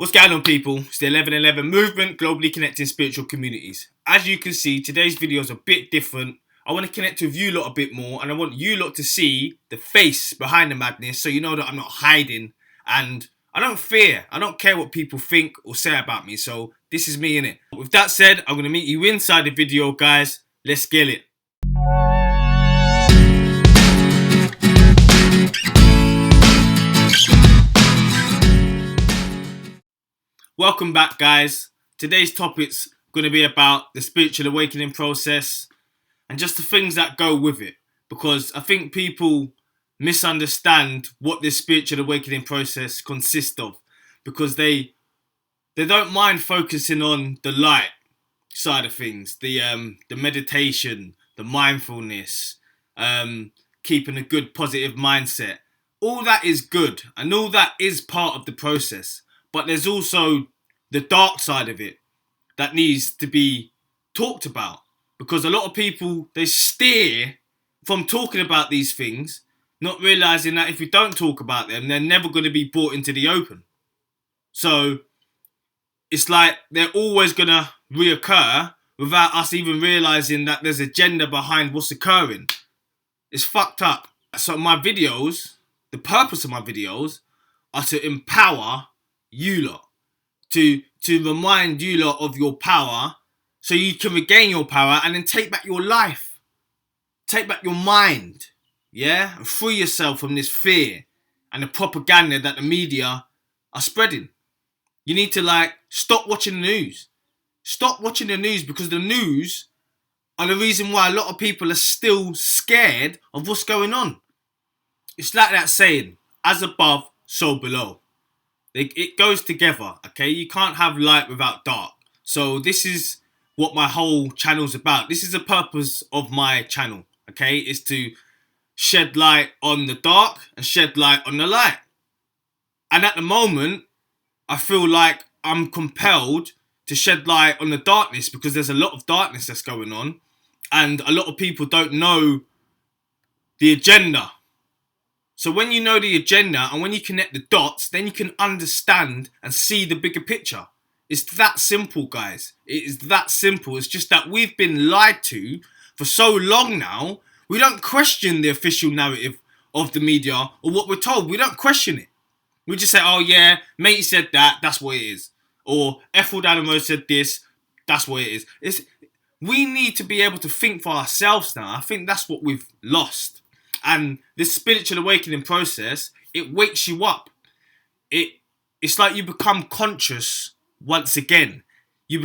What's going on, people? It's the 1111 movement, globally connecting spiritual communities. As you can see, today's video is a bit different. I want to connect with you lot a bit more, and I want you lot to see the face behind the madness, so you know that I'm not hiding, and I don't fear. I don't care what people think or say about me, so this is me, innit? With that said, I'm going to meet you inside the video, guys. Let's get it. Welcome back, guys. Today's topic's going to be about the spiritual awakening process and just the things that go with it, because I think people misunderstand what this spiritual awakening process consists of, because they don't mind focusing on the light side of things, the meditation, the mindfulness, keeping a good positive mindset. All that is good and all that is part of the process, but there's also the dark side of it that needs to be talked about, because a lot of people, they steer from talking about these things, not realizing that if we don't talk about them, they're never going to be brought into the open. So it's like they're always going to reoccur without us even realizing that there's agenda behind what's occurring. It's fucked up. So my videos, the purpose of my videos are to empower you lot, to remind you lot of your power, so you can regain your power and then take back your life, take back your mind, yeah, and free yourself from this fear and the propaganda that the media are spreading. You need to stop watching the news. Stop watching the news, because the news are the reason why a lot of people are still scared of what's going on. It's like that saying, as above, so below. It goes together, okay? You can't have light without dark. So this is what my whole channel's about. This is the purpose of my channel, okay? It's to shed light on the dark and shed light on the light. And at the moment, I feel like I'm compelled to shed light on the darkness, because there's a lot of darkness that's going on, and a lot of people don't know the agenda. So when you know the agenda and when you connect the dots, then you can understand and see the bigger picture. It's that simple, guys. It is that simple. It's just that we've been lied to for so long now. We don't question the official narrative of the media or what we're told. We don't question it. We just say, oh yeah, mate said that, that's what it is. Or Ethel Dynamo said this, that's what it is. We need to be able to think for ourselves now. I think that's what we've lost. And this spiritual awakening process, it wakes you up. It's like you become conscious once again. You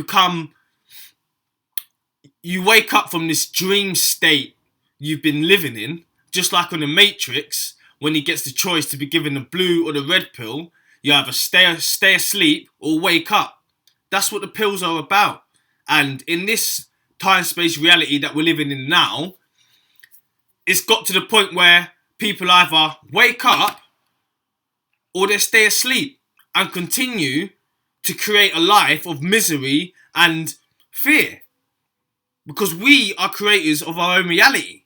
wake up from this dream state you've been living in, just like on the Matrix, when he gets the choice to be given the blue or the red pill. You either stay asleep or wake up. That's what the pills are about. And in this time-space reality that we're living in now, it's got to the point where people either wake up or they stay asleep and continue to create a life of misery and fear. Because we are creators of our own reality.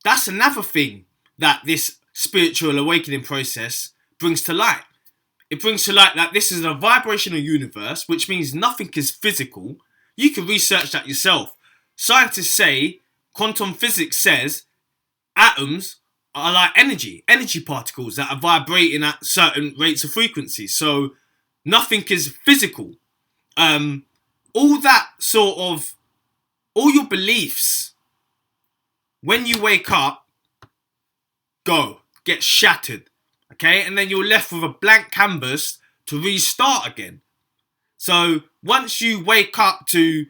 That's another thing that this spiritual awakening process brings to light. It brings to light that this is a vibrational universe, which means nothing is physical. You can research that yourself. Scientists say, quantum physics says, atoms are like energy particles that are vibrating at certain rates of frequency. So nothing is physical. All your beliefs, when you wake up, get shattered, okay? And then you're left with a blank canvas to restart again. So once you wake up to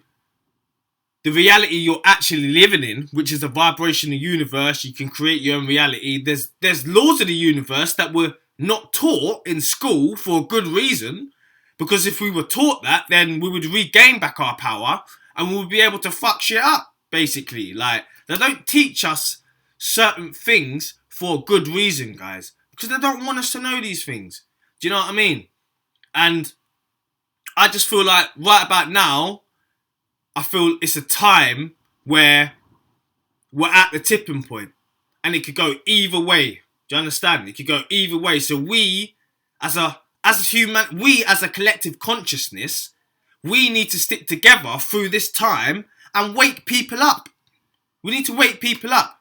the reality you're actually living in, which is a vibrational universe, you can create your own reality. There's laws of the universe that were not taught in school for a good reason, because if we were taught that, then we would regain back our power and we would be able to fuck shit up, basically. They don't teach us certain things for a good reason, guys, because they don't want us to know these things. Do you know what I mean? And I just feel like right about now, I feel it's a time where we're at the tipping point, and it could go either way. Do you understand? It could go either way. So we, as a we as a collective consciousness, we need to stick together through this time and wake people up. We need to wake people up.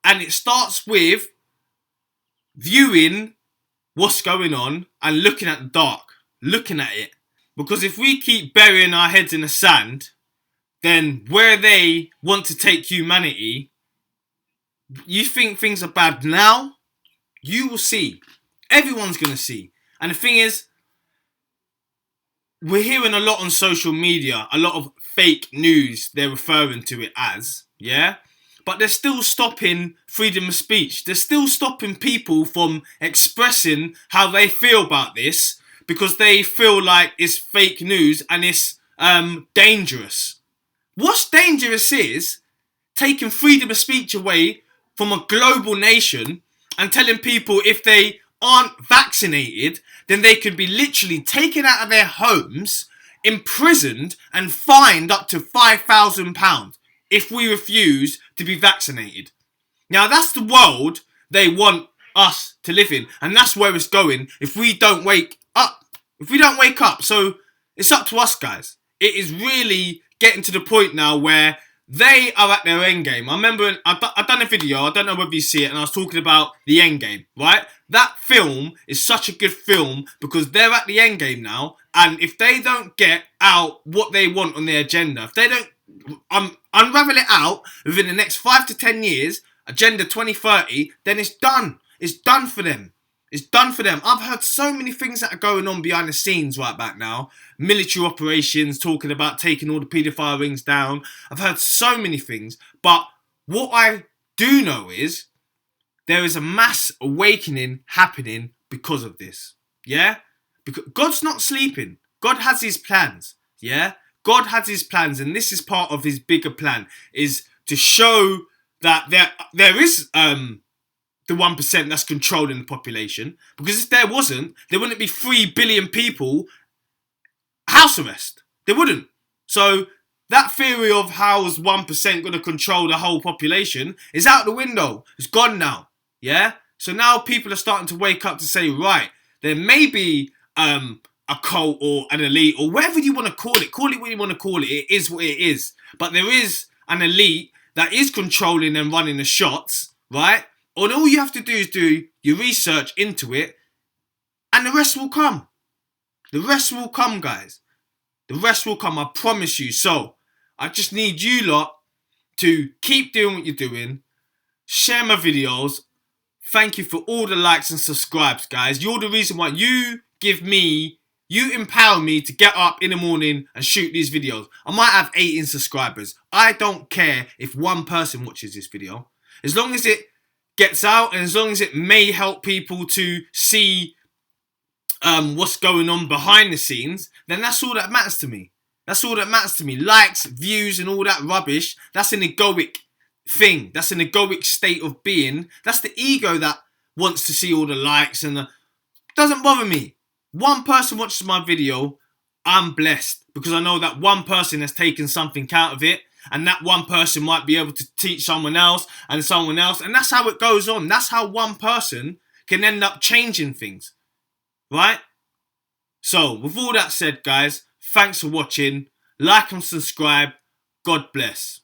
And it starts with viewing what's going on and looking at the dark, looking at it. Because if we keep burying our heads in the sand, then where they want to take humanity, you think things are bad now, you will see. Everyone's going to see. And the thing is, we're hearing a lot on social media, a lot of fake news they're referring to it as, yeah? But they're still stopping freedom of speech. They're still stopping people from expressing how they feel about this because they feel like it's fake news and it's dangerous. What's dangerous is taking freedom of speech away from a global nation and telling people if they aren't vaccinated, then they could be literally taken out of their homes, imprisoned and fined up to £5,000 if we refuse to be vaccinated. Now that's the world they want us to live in, and that's where it's going if we don't wake up. So it's up to us, guys. It is really getting to the point now where they are at their end game. I remember I've done a video, I don't know whether you see it, and I was talking about the end game, right? That film is such a good film because they're at the end game now, and if they don't get out what they want on their agenda, if they don't unravel it out within the next 5 to 10 years, Agenda 2030, then it's done. It's done for them. It's done for them. I've heard so many things that are going on behind the scenes right back now. Military operations, talking about taking all the paedophile rings down. I've heard so many things. But what I do know is there is a mass awakening happening because of this. Yeah? Because God's not sleeping. God has his plans. Yeah? God has his plans, and this is part of his bigger plan, is to show that there is the 1% that's controlling the population. Because if there wasn't, there wouldn't be 3 billion people house arrest. There wouldn't. So that theory of how is 1% going to control the whole population is out the window. It's gone now. Yeah? So now people are starting to wake up to say, right, there may be a cult or an elite or whatever you want to call it what you want to call it. It is what it is. But there is an elite that is controlling and running the shots, right? And all you have to do is do your research into it, and the rest will come. The rest will come, guys. The rest will come, I promise you. So, I just need you lot to keep doing what you're doing. Share my videos. Thank you for all the likes and subscribes, guys. You're the reason why you empower me to get up in the morning and shoot these videos. I might have 18 subscribers. I don't care if one person watches this video. As long as it gets out and as long as it may help people to see what's going on behind the scenes, then that's all that matters to me. That's all that matters to me. Likes, views and all that rubbish, that's an egoic thing. That's an egoic state of being. That's the ego that wants to see all the likes and doesn't bother me. One person watches my video, I'm blessed because I know that one person has taken something out of it, and that one person might be able to teach someone else and someone else, and that's how it goes on. That's how one person can end up changing things, right? So, with all that said, guys, thanks for watching. Like and subscribe. God bless.